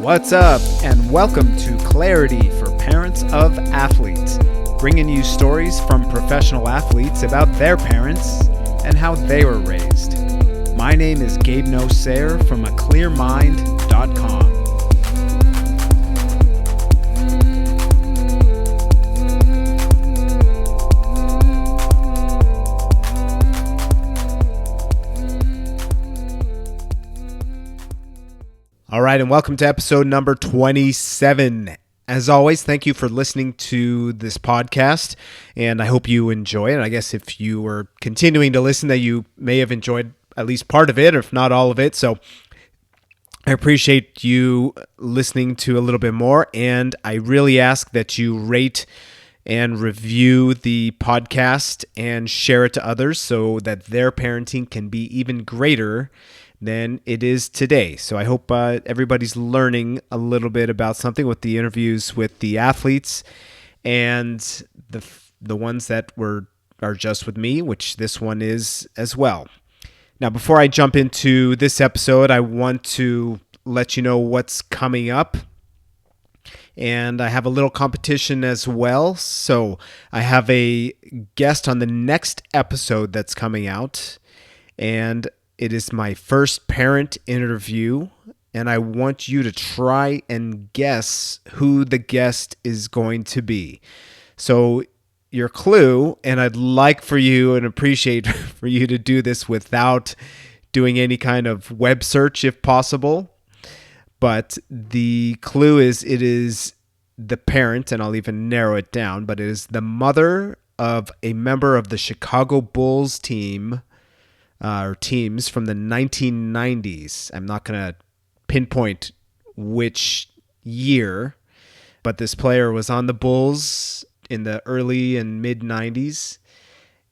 What's up, and welcome to Clarity for Parents of Athletes, bringing you stories from professional athletes about their parents and how they were raised. My name is Gabe from aclearmind.com. All right, and welcome to episode number 27. As always, thank you for listening to this podcast, and I hope you enjoy it. I guess if you were continuing to listen, that you may have enjoyed at least part of it, or if not all of it. So I appreciate you listening to a little bit more, and I really ask that you rate and review the podcast and share it to others so that their parenting can be even greater than it is today. So I hope everybody's learning a little bit about something with the interviews with the athletes and the ones that are just with me, which this one is as well. Now, before I jump into this episode, I want to let you know what's coming up. And I have a little competition as well. So I have a guest on the next episode that's coming out. And it is my first parent interview, and I want you to try and guess who the guest is going to be. So your clue, and I'd like for you and appreciate for you to do this without doing any kind of web search if possible. But the clue is it is the parent, and I'll even narrow it down, but it is the mother of a member of the Chicago Bulls team or teams from the 1990s. I'm not going to pinpoint which year, but this player was on the Bulls in the early and mid 90s,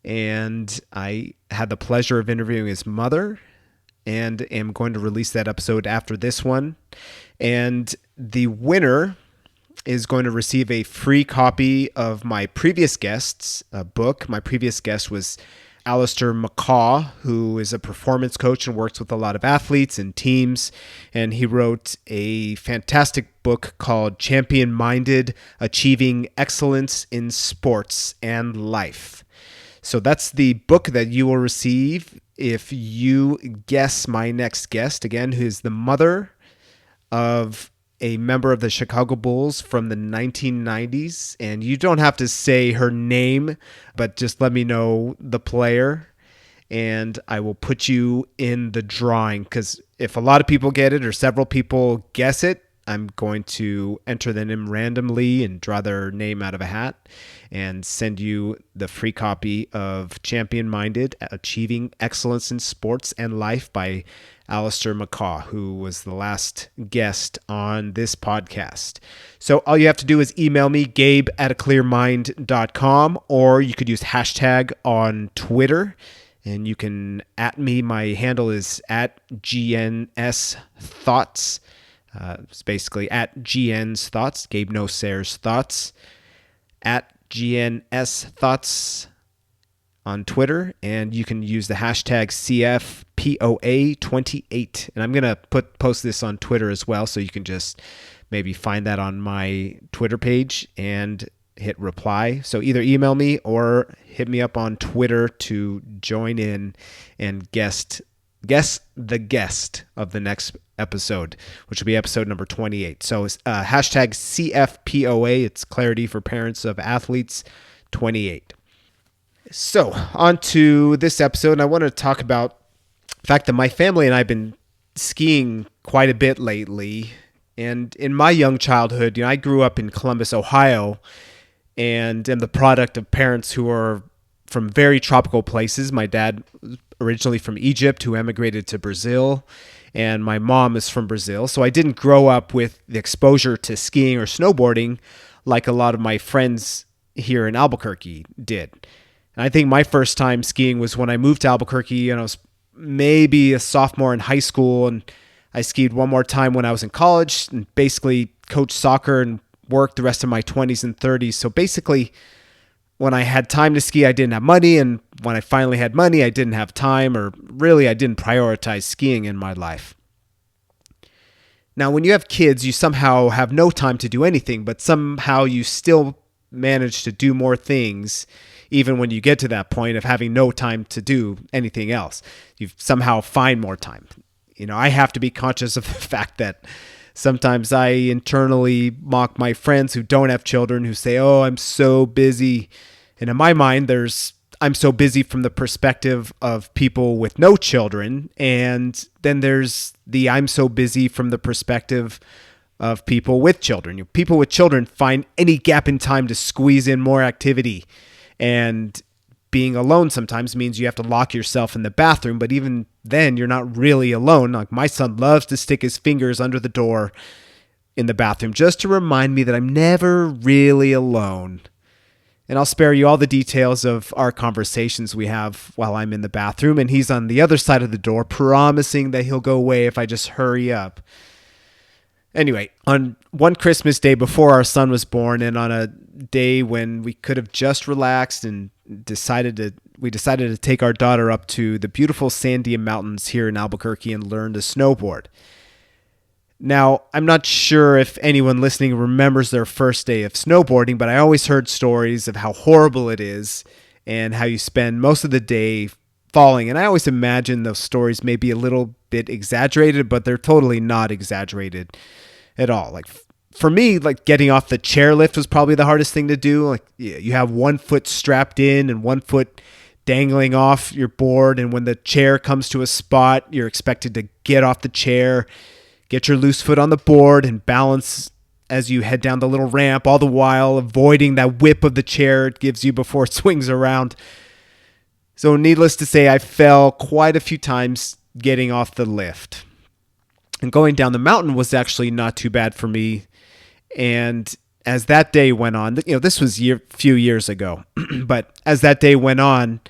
and I had the pleasure of interviewing his mother, and am going to release that episode after this one. And the winner is going to receive a free copy of my previous guest's book. My previous guest was Alistair McCaw, who is a performance coach and works with a lot of athletes and teams. And he wrote a fantastic book called Champion Minded: Achieving Excellence in Sports and Life. So that's the book that you will receive if you guess my next guest, again, who is the mother of a member of the Chicago Bulls from the 1990s. And you don't have to say her name, but just let me know the player, and I will put you in the drawing. Because if a lot of people get it or several people guess it, I'm going to enter their name randomly and draw their name out of a hat and send you the free copy of Champion Minded: Achieving Excellence in Sports and Life by Alistair McCaw, who was the last guest on this podcast. So all you have to do is email me, gabe@aclearmind.com, or you could use hashtag on Twitter, and you can @ me. My handle is @GNSThoughts. It's basically @GN's Thoughts, Gabe No Sayers Thoughts, @GNS Thoughts on Twitter, and you can use the hashtag CFPOA28. And I'm going to post this on Twitter as well, so you can just maybe find that on my Twitter page and hit reply. So either email me or hit me up on Twitter to join in and guess the guest of the next episode, which will be episode number 28. So hashtag CFPOA, it's Clarity for Parents of Athletes 28. So on to this episode, I want to talk about the fact that my family and I have been skiing quite a bit lately. And in my young childhood, I grew up in Columbus, Ohio, and am the product of parents who are from very tropical places. My dad originally from Egypt, who emigrated to Brazil, and my mom is from Brazil. So I didn't grow up with the exposure to skiing or snowboarding like a lot of my friends here in Albuquerque did. And I think my first time skiing was when I moved to Albuquerque, and I was maybe a sophomore in high school, and I skied one more time when I was in college, and basically coached soccer and worked the rest of my 20s and 30s. So basically, when I had time to ski, I didn't have money. And when I finally had money, I didn't have time, or really I didn't prioritize skiing in my life. Now, when you have kids, you somehow have no time to do anything, but somehow you still manage to do more things even when you get to that point of having no time to do anything else. You somehow find more time. I have to be conscious of the fact that sometimes I internally mock my friends who don't have children, who say, "Oh, I'm so busy." And in my mind, I'm so busy from the perspective of people with no children. And then there's the I'm so busy from the perspective of people with children. People with children find any gap in time to squeeze in more activity. And being alone sometimes means you have to lock yourself in the bathroom. But even then, you're not really alone. Like my son loves to stick his fingers under the door in the bathroom just to remind me that I'm never really alone. And I'll spare you all the details of our conversations we have while I'm in the bathroom, and he's on the other side of the door promising that he'll go away if I just hurry up. Anyway, on one Christmas day before our son was born, and on a day when we could have just relaxed and decided to take our daughter up to the beautiful Sandia Mountains here in Albuquerque and learn to snowboard. Now, I'm not sure if anyone listening remembers their first day of snowboarding, but I always heard stories of how horrible it is and how you spend most of the day falling. And I always imagine those stories may be a little bit exaggerated, but they're totally not exaggerated at all. Like for me, like getting off the chairlift was probably the hardest thing to do. Like you have one foot strapped in and one foot dangling off your board. And when the chair comes to a spot, you're expected to get off the chair, get your loose foot on the board, and balance as you head down the little ramp, all the while avoiding that whip of the chair it gives you before it swings around. So needless to say, I fell quite a few times getting off the lift. And going down the mountain was actually not too bad for me. And as that day went on, this was a few years ago, but as that day went on,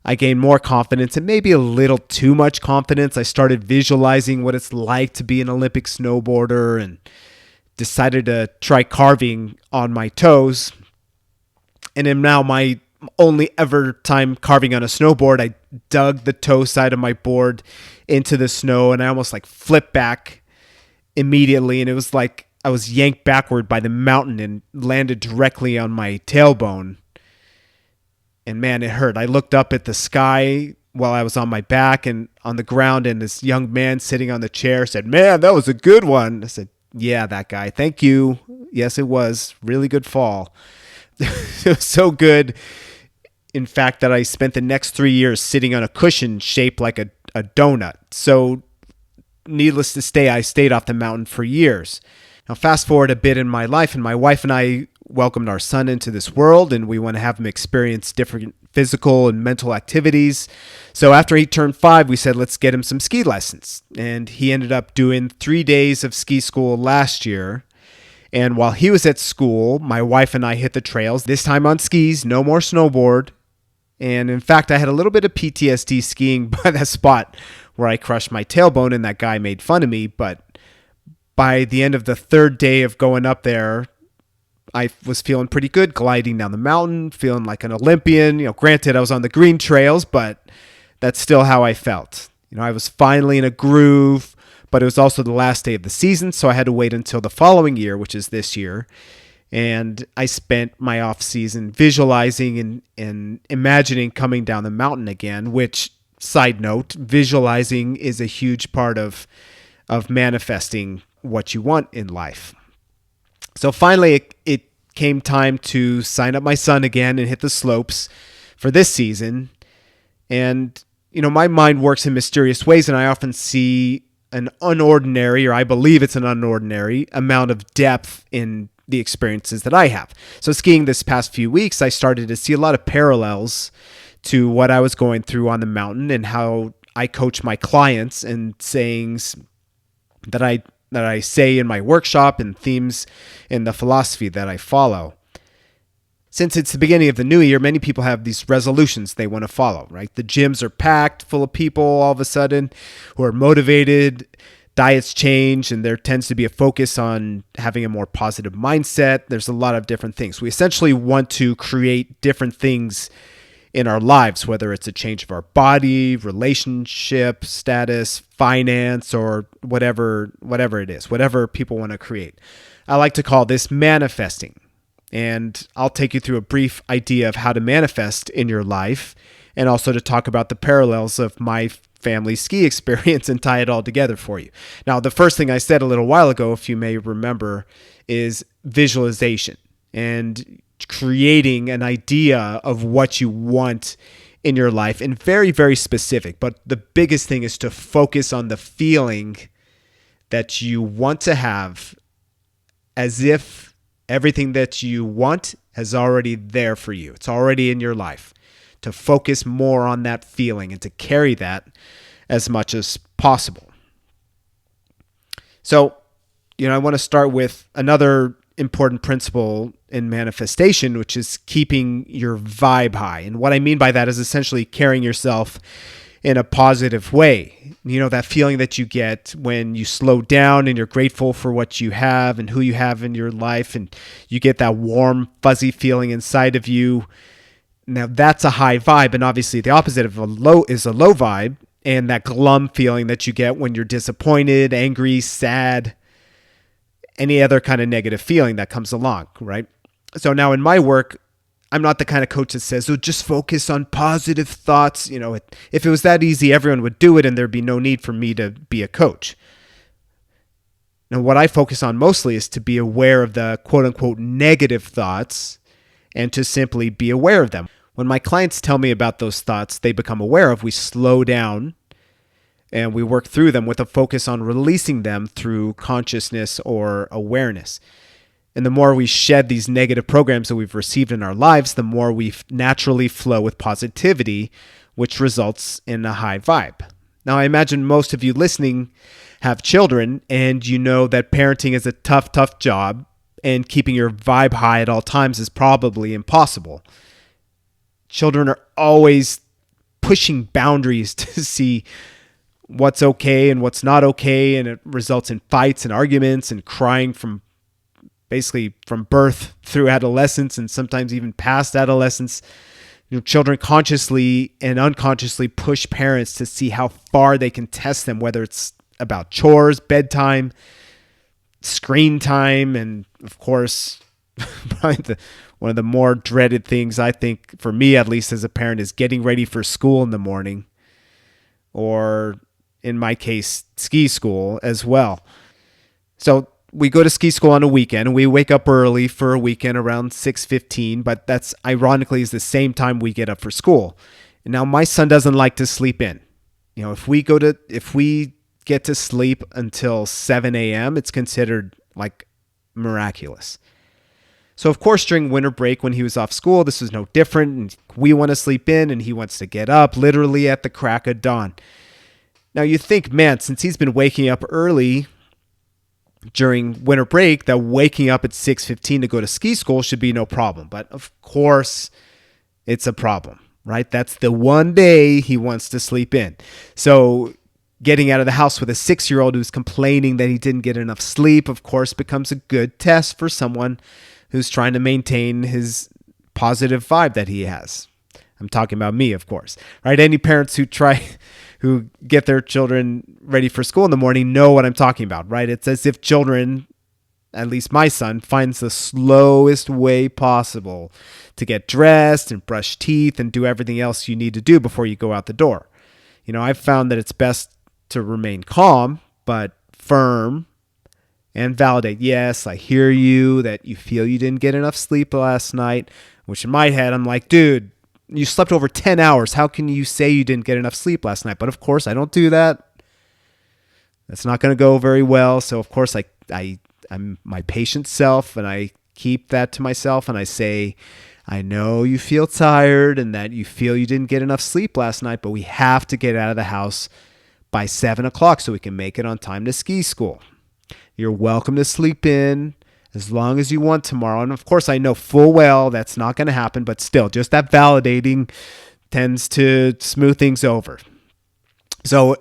I gained more confidence and maybe a little too much confidence. I started visualizing what it's like to be an Olympic snowboarder and decided to try carving on my toes. And then now my only ever time carving on a snowboard, I dug the toe side of my board into the snow and I almost like flipped back immediately. And it was like I was yanked backward by the mountain and landed directly on my tailbone. And man, it hurt. I looked up at the sky while I was on my back and on the ground, and this young man sitting on the chair said, "Man, that was a good one." I said, "Yeah, that guy. Thank you. Yes, it was. Really good fall." It was so good, in fact, that I spent the next 3 years sitting on a cushion shaped like a donut. So needless to say, I stayed off the mountain for years. Now, fast forward a bit in my life, and my wife and I welcomed our son into this world, and we want to have him experience different physical and mental activities. So after he turned 5, we said, let's get him some ski lessons. And he ended up doing 3 days of ski school last year. And while he was at school, my wife and I hit the trails, this time on skis, no more snowboard. And in fact, I had a little bit of PTSD skiing by that spot where I crushed my tailbone and that guy made fun of me. But by the end of the 3rd day of going up there, I was feeling pretty good, gliding down the mountain, feeling like an Olympian. Granted, I was on the green trails, but that's still how I felt. I was finally in a groove, but it was also the last day of the season, so I had to wait until the following year, which is this year. And I spent my off season visualizing and imagining coming down the mountain again, which, side note, visualizing is a huge part of manifesting what you want in life. So finally, it came time to sign up my son again and hit the slopes for this season. And, my mind works in mysterious ways, and I often see an unordinary, or I believe it's an unordinary, amount of depth in the experiences that I have. So skiing this past few weeks, I started to see a lot of parallels to what I was going through on the mountain and how I coach my clients and sayings that I say in my workshop and themes in the philosophy that I follow. Since it's the beginning of the new year, many people have these resolutions they want to follow, right? The gyms are packed full of people all of a sudden who are motivated, diets change, and there tends to be a focus on having a more positive mindset. There's a lot of different things. We essentially want to create different things in our lives, whether it's a change of our body, relationship status, finance, or whatever it is, whatever people want to create. I like to call this manifesting. And I'll take you through a brief idea of how to manifest in your life, and also to talk about the parallels of my family ski experience and tie it all together for you. Now, the first thing I said a little while ago, if you may remember, is visualization and creating an idea of what you want in your life, and very, very specific. But the biggest thing is to focus on the feeling that you want to have, as if everything that you want is already there for you. It's already in your life. To focus more on that feeling and to carry that as much as possible. So, I want to start with another important principle in manifestation, which is keeping your vibe high. And what I mean by that is essentially carrying yourself in a positive way. That feeling that you get when you slow down and you're grateful for what you have and who you have in your life, and you get that warm, fuzzy feeling inside of you. Now, that's a high vibe, and obviously the opposite of a low is a low vibe, and that glum feeling that you get when you're disappointed, angry, sad, any other kind of negative feeling that comes along, right? So now in my work, I'm not the kind of coach that says, just focus on positive thoughts. If it was that easy, everyone would do it, and there'd be no need for me to be a coach. Now, what I focus on mostly is to be aware of the quote-unquote negative thoughts and to simply be aware of them. When my clients tell me about those thoughts they become aware of, we slow down and we work through them with a focus on releasing them through consciousness or awareness. And the more we shed these negative programs that we've received in our lives, the more we naturally flow with positivity, which results in a high vibe. Now, I imagine most of you listening have children, and you know that parenting is a tough, tough job, and keeping your vibe high at all times is probably impossible. Children are always pushing boundaries to see what's okay and what's not okay, and it results in fights and arguments and crying from birth through adolescence, and sometimes even past adolescence. Children consciously and unconsciously push parents to see how far they can test them, whether it's about chores, bedtime, screen time, and of course, probably one of the more dreaded things, I think, for me at least as a parent, is getting ready for school in the morning, or in my case, ski school as well. So we go to ski school on a weekend, and we wake up early for a weekend around 6:15, but that's ironically is the same time we get up for school. And now my son doesn't like to sleep in. If we get to sleep until 7 a.m., it's considered like miraculous. So of course, during winter break when he was off school, this was no different. And we want to sleep in, and he wants to get up literally at the crack of dawn. Now you think, man, since he's been waking up early during winter break, that waking up at 6:15 to go to ski school should be no problem. But of course, it's a problem, right? That's the one day he wants to sleep in. So getting out of the house with a 6-year-old who's complaining that he didn't get enough sleep, of course, becomes a good test for someone who's trying to maintain his positive vibe that he has. I'm talking about me, of course, right? Any parents who get their children ready for school in the morning know what I'm talking about, right? It's as if children, at least my son, finds the slowest way possible to get dressed and brush teeth and do everything else you need to do before you go out the door. I've found that it's best to remain calm, but firm, and validate. Yes, I hear you, that you feel you didn't get enough sleep last night, which in my head, I'm like, dude, you slept over 10 hours. How can you say you didn't get enough sleep last night? But of course, I don't do that. That's not going to go very well. So of course, I'm my patient self, and I keep that to myself, and I say, I know you feel tired and that you feel you didn't get enough sleep last night, but we have to get out of the house by 7 o'clock so we can make it on time to ski school. You're welcome to sleep in as long as you want tomorrow. And of course, I know full well that's not going to happen, but still, just that validating tends to smooth things over. So,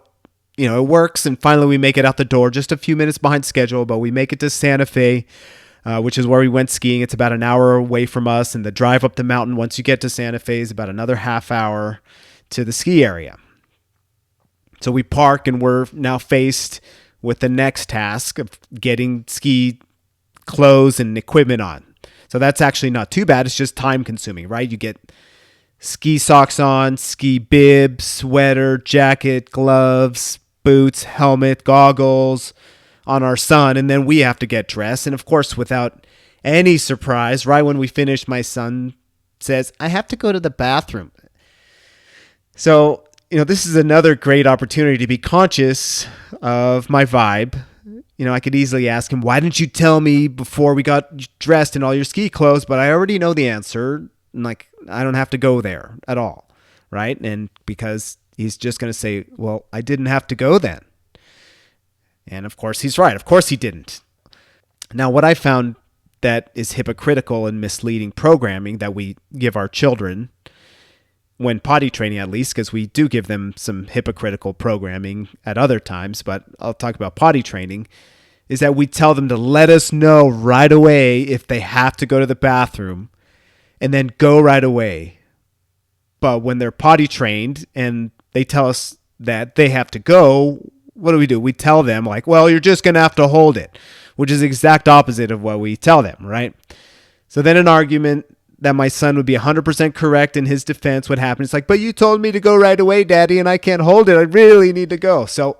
it works, and finally we make it out the door just a few minutes behind schedule, but we make it to Santa Fe which is where we went skiing. It's about an hour away from us, and the drive up the mountain once you get to Santa Fe is about another half hour to the ski area. So we park, and we're now faced with the next task of getting ski clothes and equipment on. So that's actually not too bad. It's just time consuming, right? You get ski socks on, ski bib, sweater, jacket, gloves, boots, helmet, goggles on our son, and then we have to get dressed. And of course, without any surprise, right when we finish, my son says, "I have to go to the bathroom." So, this is another great opportunity to be conscious of my vibe. I could easily ask him, "Why didn't you tell me before we got dressed in all your ski clothes?" But I already know the answer. I don't have to go there at all, right? And because he's just going to say, "Well, I didn't have to go then." And of course, he's right. Of course he didn't. Now, what I found that is hypocritical and misleading programming that we give our children, when potty training at least, because we do give them some hypocritical programming at other times, but I'll talk about potty training, is that we tell them to let us know right away if they have to go to the bathroom and then go right away. But when they're potty trained and they tell us that they have to go, what do? We tell them "Well, you're just going to have to hold it," which is the exact opposite of what we tell them, right? So then an argument that my son would be 100% correct in his defense would happen. It's "But you told me to go right away, Daddy, and I can't hold it. I really need to go." So,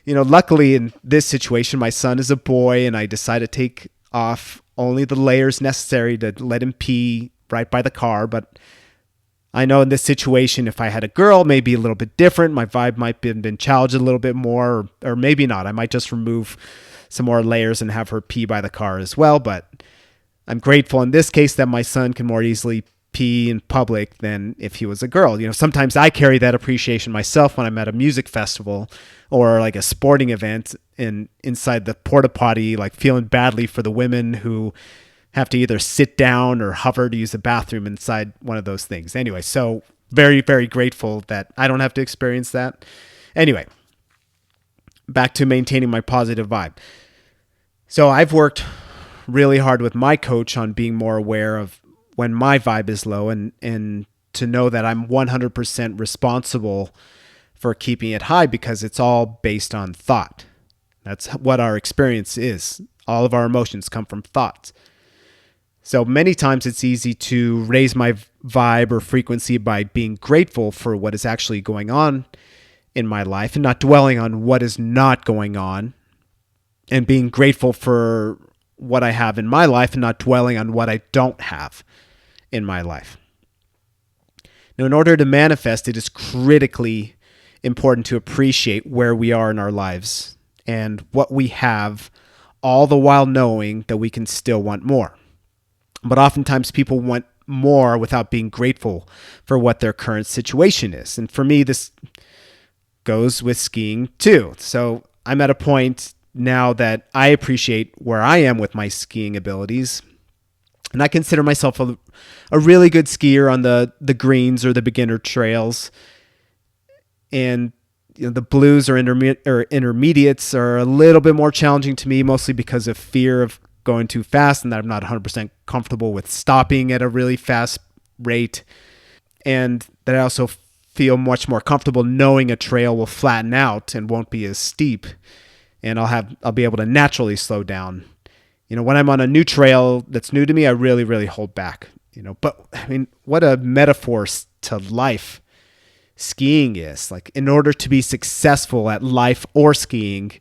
luckily in this situation, my son is a boy, and I decide to take off only the layers necessary to let him pee right by the car. But I know in this situation, if I had a girl, maybe a little bit different. My vibe might have been challenged a little bit more, or maybe not. I might just remove some more layers and have her pee by the car as well. But I'm grateful in this case that my son can more easily pee in public than if he was a girl. Sometimes I carry that appreciation myself when I'm at a music festival or like a sporting event and inside the porta potty, feeling badly for the women who have to either sit down or hover to use the bathroom inside one of those things. Anyway, so very, very grateful that I don't have to experience that. Anyway, back to maintaining my positive vibe. So I've worked really hard with my coach on being more aware of when my vibe is low and to know that I'm 100% responsible for keeping it high because it's all based on thought. That's what our experience is. All of our emotions come from thoughts. So many times it's easy to raise my vibe or frequency by being grateful for what is actually going on in my life and not dwelling on what is not going on, and being grateful for what I have in my life and not dwelling on what I don't have in my life. Now, in order to manifest, it is critically important to appreciate where we are in our lives and what we have, all the while knowing that we can still want more. But oftentimes people want more without being grateful for what their current situation is. And for me, this goes with skiing too. So I'm at a point now that I appreciate where I am with my skiing abilities. And I consider myself a really good skier on the greens or the beginner trails. And the blues or intermediates are a little bit more challenging to me, mostly because of fear of going too fast and that I'm not 100% comfortable with stopping at a really fast rate. And that I also feel much more comfortable knowing a trail will flatten out and won't be as steep. And I'll be able to naturally slow down. When I'm on a new trail that's new to me, I really, really hold back. But I mean, what a metaphor to life skiing is. In order to be successful at life or skiing,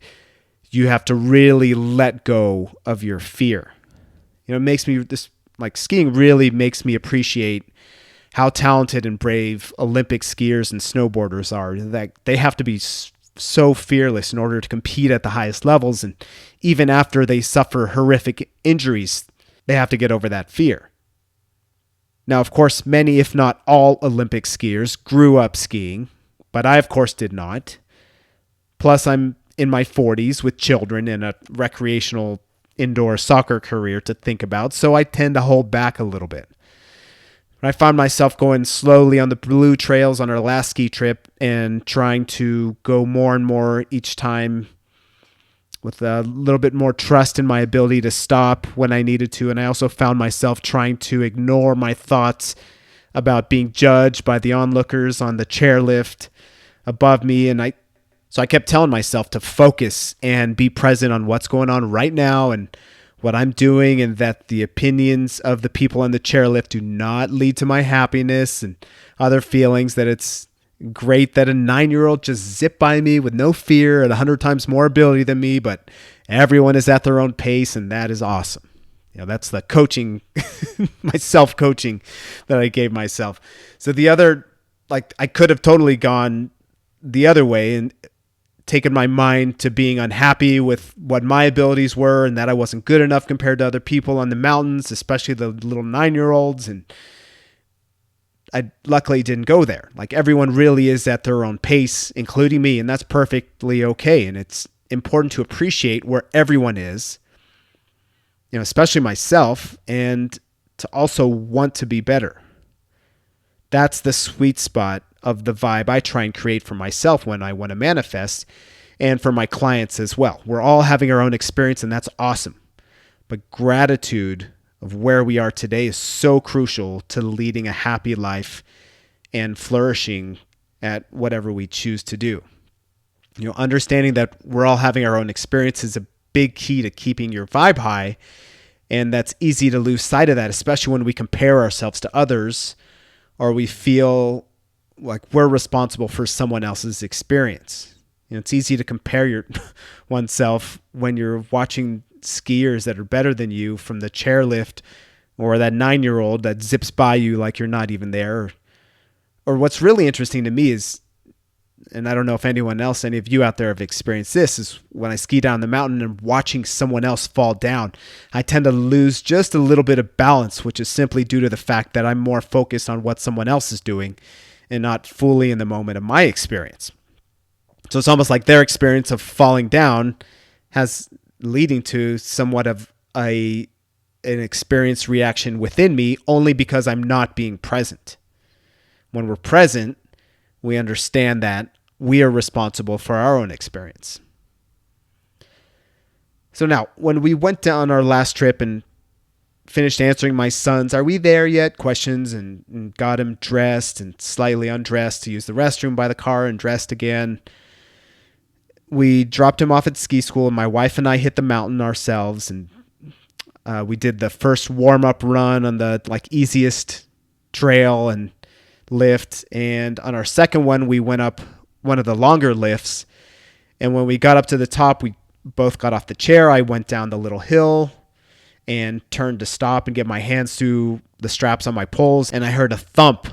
you have to really let go of your fear. It makes me skiing really makes me appreciate how talented and brave Olympic skiers and snowboarders are. That they have to be so fearless in order to compete at the highest levels. And even after they suffer horrific injuries, they have to get over that fear. Now, of course, many, if not all Olympic skiers grew up skiing, but I, of course, did not. Plus, I'm in my 40s with children and a recreational indoor soccer career to think about, so I tend to hold back a little bit. I found myself going slowly on the blue trails on our last ski trip and trying to go more and more each time with a little bit more trust in my ability to stop when I needed to. And I also found myself trying to ignore my thoughts about being judged by the onlookers on the chairlift above me. So I kept telling myself to focus and be present on what's going on right now and what I'm doing, and that the opinions of the people on the chairlift do not lead to my happiness and other feelings, that it's great that a 9-year-old just zipped by me with no fear and 100 times more ability than me, but everyone is at their own pace, and that is awesome. That's the coaching, my self-coaching that I gave myself. So the other, I could have totally gone the other way and taken my mind to being unhappy with what my abilities were and that I wasn't good enough compared to other people on the mountains, especially the little 9-year-olds. And I luckily didn't go there. Everyone really is at their own pace, including me, and that's perfectly okay. And it's important to appreciate where everyone is, especially myself, and to also want to be better. That's the sweet spot of the vibe I try and create for myself when I want to manifest, and for my clients as well. We're all having our own experience, and that's awesome. But gratitude of where we are today is so crucial to leading a happy life and flourishing at whatever we choose to do. Understanding that we're all having our own experience is a big key to keeping your vibe high. And that's easy to lose sight of that, especially when we compare ourselves to others, or we feel like we're responsible for someone else's experience. It's easy to compare oneself when you're watching skiers that are better than you from the chairlift, or that 9-year-old that zips by you like you're not even there. Or what's really interesting to me is, and I don't know if any of you out there have experienced this, is when I ski down the mountain and watching someone else fall down, I tend to lose just a little bit of balance, which is simply due to the fact that I'm more focused on what someone else is doing and not fully in the moment of my experience. So it's almost like their experience of falling down has leading to somewhat of an experienced reaction within me, only because I'm not being present. When we're present, we understand that we are responsible for our own experience. So now, when we went down our last trip and finished answering my son's "are we there yet?" questions, and got him dressed and slightly undressed to use the restroom by the car and dressed again, we dropped him off at ski school, and my wife and I hit the mountain ourselves, and we did the first warm-up run on the easiest trail and lift, and on our second one we went up one of the longer lifts, and when we got up to the top, we both got off the chair. I went down the little hill and turned to stop and get my hands through the straps on my poles, and I heard a thump,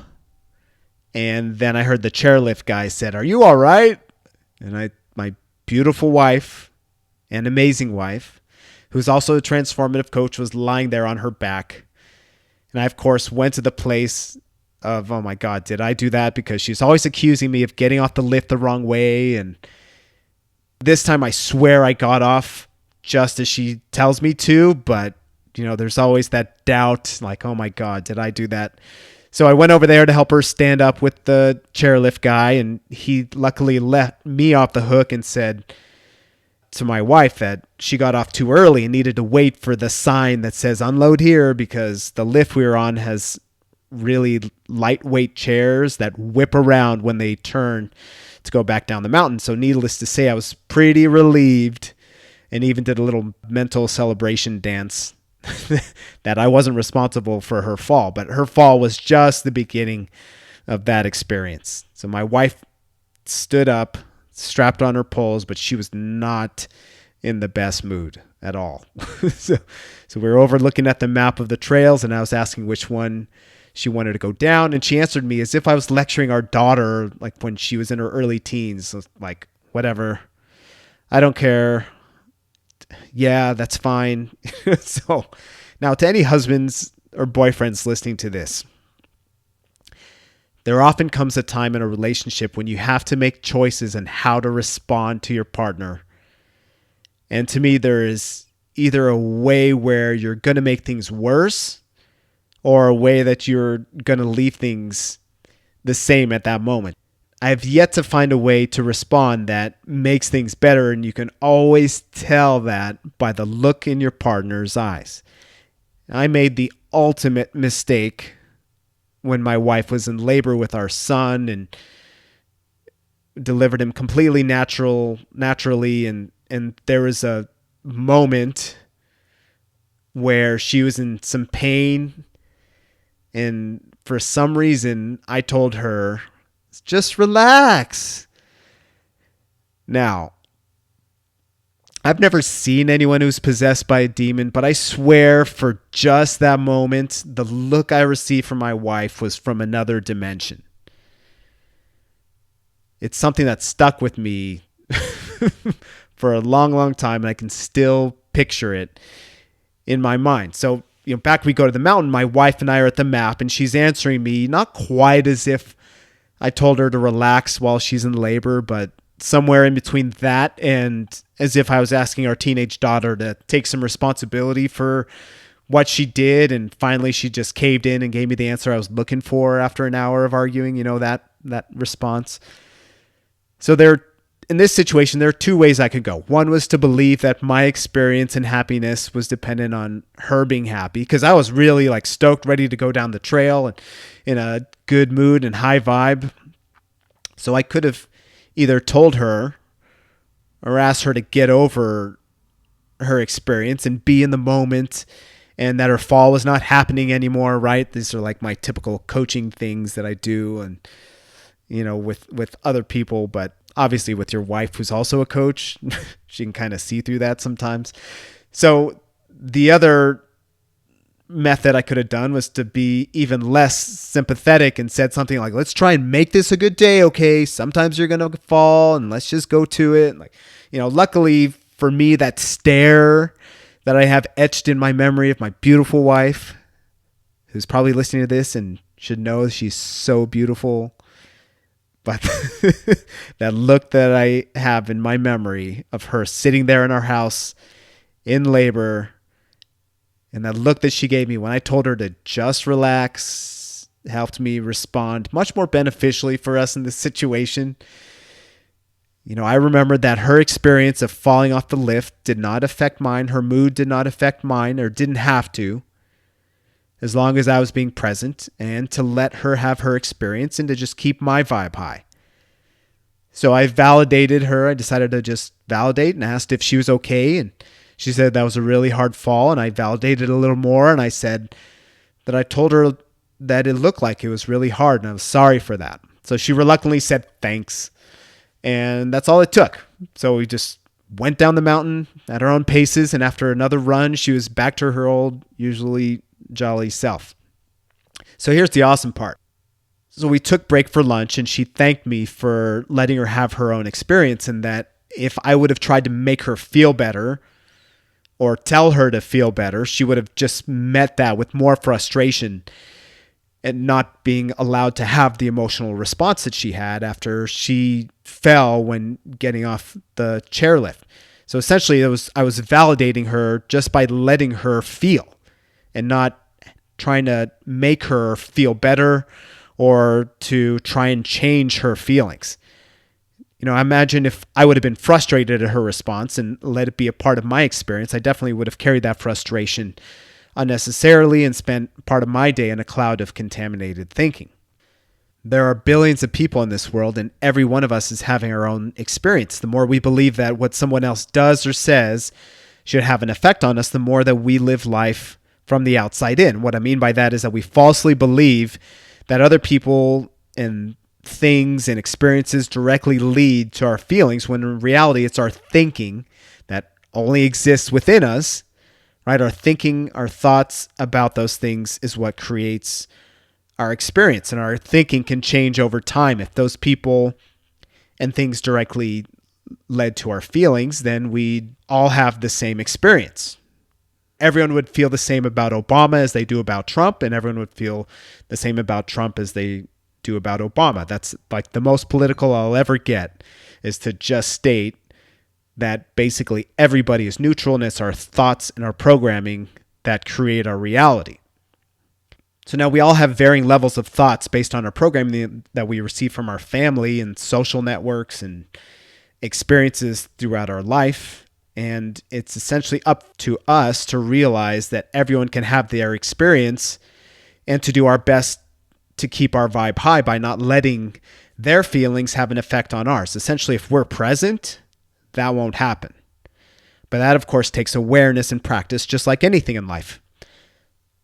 and then I heard the chairlift guy said, "Are you all right?" And my beautiful wife and amazing wife, who's also a transformative coach, was lying there on her back, and I of course went to the place of, oh my God, did I do that? Because she's always accusing me of getting off the lift the wrong way. And this time I swear I got off just as she tells me to, but there's always that doubt, oh my God, did I do that? So I went over there to help her stand up with the chairlift guy, and he luckily let me off the hook and said to my wife that she got off too early and needed to wait for the sign that says "unload here," because the lift we were on has really lightweight chairs that whip around when they turn to go back down the mountain. So needless to say, I was pretty relieved, and even did a little mental celebration dance that I wasn't responsible for her fall, but her fall was just the beginning of that experience. So my wife stood up, strapped on her poles, but she was not in the best mood at all. So we were overlooking at the map of the trails, and I was asking which one she wanted to go down, and she answered me as if I was lecturing our daughter, when she was in her early teens. So whatever, I don't care. Yeah, that's fine. So now, to any husbands or boyfriends listening to this, there often comes a time in a relationship when you have to make choices on how to respond to your partner. And to me, there is either a way where you're going to make things worse, or a way that you're going to leave things the same at that moment. I've yet to find a way to respond that makes things better, and you can always tell that by the look in your partner's eyes. I made the ultimate mistake when my wife was in labor with our son and delivered him completely naturally, and there was a moment where she was in some pain, and for some reason I told her, just relax. Now, I've never seen anyone who's possessed by a demon, but I swear for just that moment, the look I received from my wife was from another dimension. It's something that stuck with me for a long, long time, and I can still picture it in my mind. So, back we go to the mountain, my wife and I are at the map, and she's answering me, not quite as if I told her to relax while she's in labor, but somewhere in between that and as if I was asking our teenage daughter to take some responsibility for what she did. And finally, she just caved in and gave me the answer I was looking for after an hour of arguing, that response. So in this situation, there are two ways I could go. One was to believe that my experience and happiness was dependent on her being happy, because I was really like stoked, ready to go down the trail and in a good mood and high vibe. So I could have either told her or asked her to get over her experience and be in the moment, and that her fall was not happening anymore, right? These are like my typical coaching things that I do, and with other people, but obviously with your wife, who's also a coach, she can kind of see through that sometimes. So the other method I could have done was to be even less sympathetic and said something like, let's try and make this a good day. Okay. Sometimes you're going to fall and let's just go to it. Like, luckily for me, that stare that I have etched in my memory of my beautiful wife, who's probably listening to this and should know she's so beautiful. But that look that I have in my memory of her sitting there in our house in labor, and that look that she gave me when I told her to just relax, helped me respond much more beneficially for us in this situation. I remember that her experience of falling off the lift did not affect mine. Her mood did not affect mine, or didn't have to, as long as I was being present, and to let her have her experience and to just keep my vibe high. So I validated her. I decided to just validate and asked if she was okay. And she said that was a really hard fall. And I validated a little more. And I said that I told her that it looked like it was really hard, and I was sorry for that. So she reluctantly said thanks. And that's all it took. So we just went down the mountain at our own paces. And after another run, she was back to her old, usually jolly self. So here's the awesome part. So we took break for lunch, and she thanked me for letting her have her own experience, and that if I would have tried to make her feel better or tell her to feel better, she would have just met that with more frustration and not being allowed to have the emotional response that she had after she fell when getting off the chairlift. So essentially, I was validating her just by letting her feel and not trying to make her feel better or to try and change her feelings. I imagine if I would have been frustrated at her response and let it be a part of my experience, I definitely would have carried that frustration unnecessarily and spent part of my day in a cloud of contaminated thinking. There are billions of people in this world, and every one of us is having our own experience. The more we believe that what someone else does or says should have an effect on us, the more that we live life from the outside in. What I mean by that is that we falsely believe that other people and things and experiences directly lead to our feelings, when in reality it's our thinking that only exists within us, right? Our thinking, our thoughts about those things is what creates our experience, and our thinking can change over time. If those people and things directly led to our feelings, then we'd all have the same experience. Everyone would feel the same about Obama as they do about Trump, and everyone would feel the same about Trump as they do about Obama. That's like the most political I'll ever get, is to just state that basically everybody is neutral, and it's our thoughts and our programming that create our reality. So now we all have varying levels of thoughts based on our programming that we receive from our family and social networks and experiences throughout our life. And it's essentially up to us to realize that everyone can have their experience and to do our best to keep our vibe high by not letting their feelings have an effect on ours. Essentially, if we're present, that won't happen. But that, of course, takes awareness and practice, just like anything in life.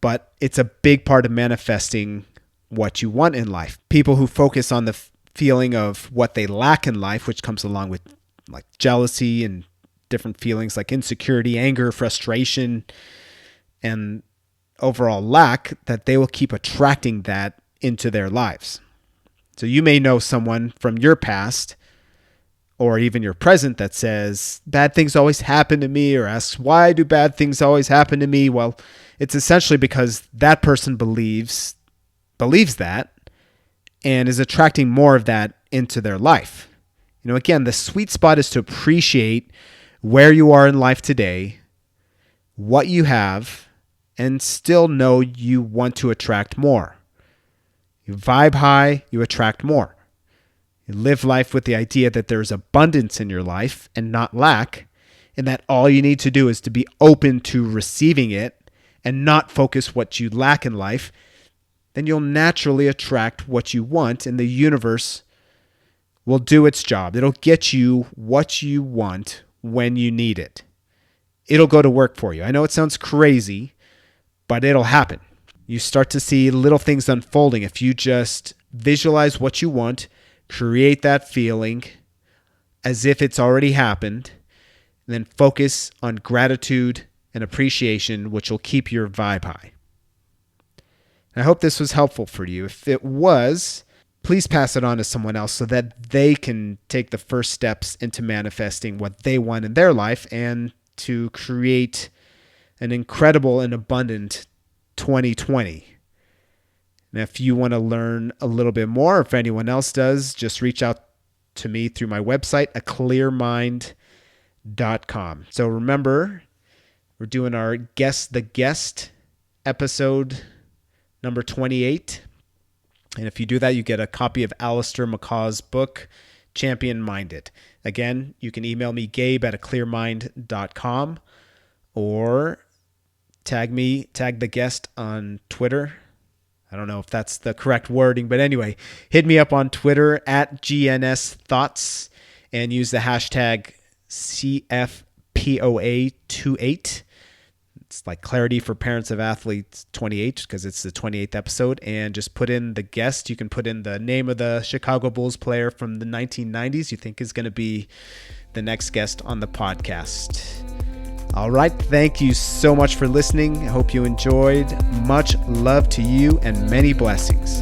But it's a big part of manifesting what you want in life. People who focus on the feeling of what they lack in life, which comes along with like jealousy and different feelings like insecurity, anger, frustration, and overall lack, that they will keep attracting that into their lives. So you may know someone from your past or even your present that says, bad things always happen to me, or asks, why do bad things always happen to me? Well, it's essentially because that person believes that and is attracting more of that into their life. Again, the sweet spot is to appreciate where you are in life today, what you have, and still know you want to attract more. You vibe high, you attract more. You live life with the idea that there's abundance in your life and not lack, and that all you need to do is to be open to receiving it and not focus what you lack in life. Then you'll naturally attract what you want, and the universe will do its job. It'll get you what you want when you need it. It'll go to work for you. I know it sounds crazy, but it'll happen. You start to see little things unfolding if you just visualize what you want, create that feeling as if it's already happened, and then focus on gratitude and appreciation, which will keep your vibe high. I hope this was helpful for you. If it was, please pass it on to someone else so that they can take the first steps into manifesting what they want in their life and to create an incredible and abundant 2020. And if you want to learn a little bit more, if anyone else does, just reach out to me through my website, aclearmind.com. So remember, we're doing our Guess the Guest episode number 28. And if you do that, you get a copy of Alistair McCaw's book, Champion Minded. Again, you can email me, Gabe at aclearmind.com, or tag the guest on Twitter. I don't know if that's the correct wording, but anyway, hit me up on Twitter at GNS Thoughts and use the hashtag CFPOA28. It's like Clarity for Parents of Athletes 28 because it's the 28th episode. And just put in the guest. You can put in the name of the Chicago Bulls player from the 1990s you think is going to be the next guest on the podcast. All right. Thank you so much for listening. I hope you enjoyed. Much love to you and many blessings.